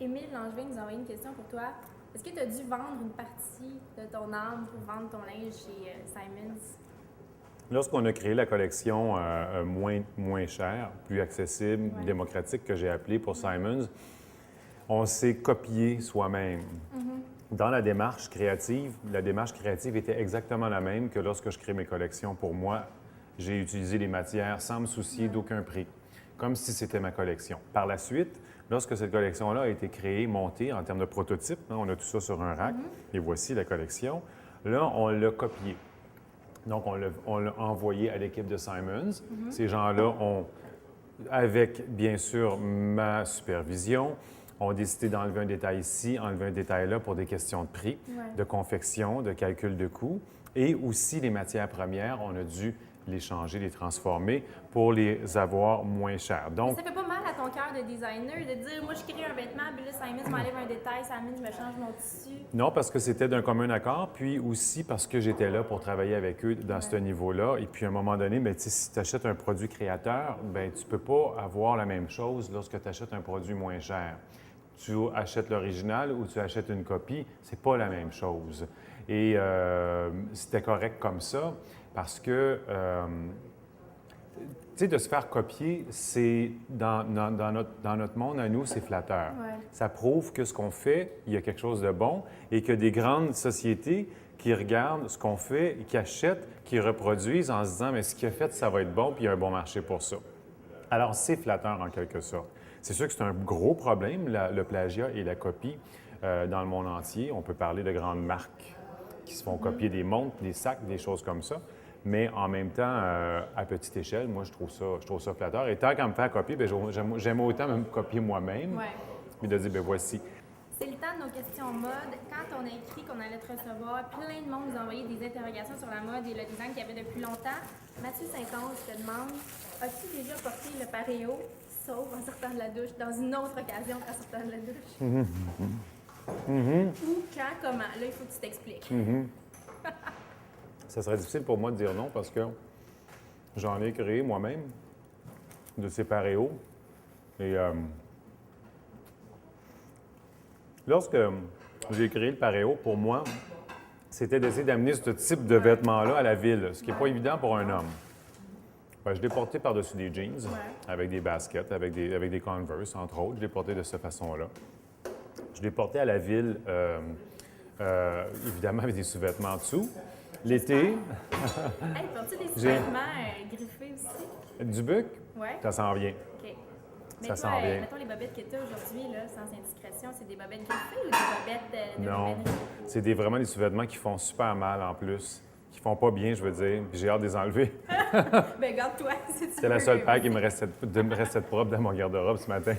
Émile Langevin nous a envoyé une question pour toi. Est-ce que tu as dû vendre une partie de ton âme pour vendre ton linge chez Simons? Lorsqu'on a créé la collection moins chère, plus accessible, Ouais. démocratique, que j'ai appelée pour Simons, on s'est copié soi-même. Dans la démarche créative était exactement la même que lorsque je crée mes collections. Pour moi, j'ai utilisé les matières sans me soucier d'aucun prix, comme si c'était ma collection. Par la suite, lorsque cette collection-là a été créée, montée en termes de prototype, hein, on a tout ça sur un rack, et voici la collection, là, on l'a copié. Donc, on l'a envoyé à l'équipe de Simons. Ces gens-là ont, avec bien sûr ma supervision, ont décidé d'enlever un détail ici, enlever un détail là pour des questions de prix, de confection, de calcul de coûts. Et aussi les matières premières, on a dû les changer, les transformer pour les avoir moins chères. Mais Donc, ça fait pas mal à ton cœur de designer de dire, moi, je crée un vêtement, puis là, Simons m'enlève un détail, Simons me change mon tissu. non, parce que c'était d'un commun accord, puis aussi parce que j'étais là pour travailler avec eux dans ce niveau-là. Et puis, à un moment donné, bien, si tu achètes un produit créateur, bien, tu ne peux pas avoir la même chose lorsque tu achètes un produit moins cher. Tu achètes l'original ou tu achètes une copie, c'est pas la même chose. Et c'était correct comme ça parce que, tu sais, de se faire copier, c'est dans notre monde à nous, c'est flatteur. Ouais. Ça prouve que ce qu'on fait, il y a quelque chose de bon et que des grandes sociétés qui regardent ce qu'on fait, qui achètent, qui reproduisent en se disant, mais ce qu'il a fait, ça va être bon, puis il y a un bon marché pour ça. Alors, c'est flatteur en quelque sorte. C'est sûr que c'est un gros problème, le plagiat et la copie dans le monde entier. On peut parler de grandes marques qui se font copier des montres, des sacs, des choses comme ça. Mais en même temps, à petite échelle, moi, je trouve ça flatteur. Et tant qu'à me faire copier, bien, j'aime autant me copier moi-même, Ouais. puis de dire, bien voici. C'est le temps de nos questions mode. Quand on a écrit qu'on allait te recevoir, plein de monde nous a envoyé des interrogations sur la mode et le design qu'il y avait depuis longtemps. Mathieu Saint-Onge te demande, as-tu déjà porté le paréo, sauf en sortant de la douche, dans une autre occasion qu'en sortant de la douche? Ou quand, comment? Là, il faut que tu t'expliques. Ça serait difficile pour moi de dire non parce que j'en ai créé moi-même de ces paréos. Et lorsque j'ai créé le paréo, pour moi, c'était d'essayer d'amener ce type de vêtements-là à la ville, ce qui n'est pas évident pour un homme. Ben, je l'ai porté par-dessus des jeans, avec des baskets, avec des Converse, entre autres. Je l'ai porté de cette façon-là. Je l'ai porté à la ville, évidemment, avec des sous-vêtements dessous. L'été, Hey, portes-tu des J'ai- vêtements griffés aussi? du buc, Ouais. ça s'en vient. OK. Mais Ça toi, sent bien. mettons les bobettes que tu as aujourd'hui, là, sans indiscrétion, c'est des bobettes griffées ou des bobettes de Non, bobènerie? c'est vraiment des sous-vêtements qui font super mal en plus, qui font pas bien, je veux dire, puis j'ai hâte de les enlever. Ben, garde-toi. Si tu C'est la veux, seule paire qui vas-y. me restait de propre dans mon garde-robe ce matin.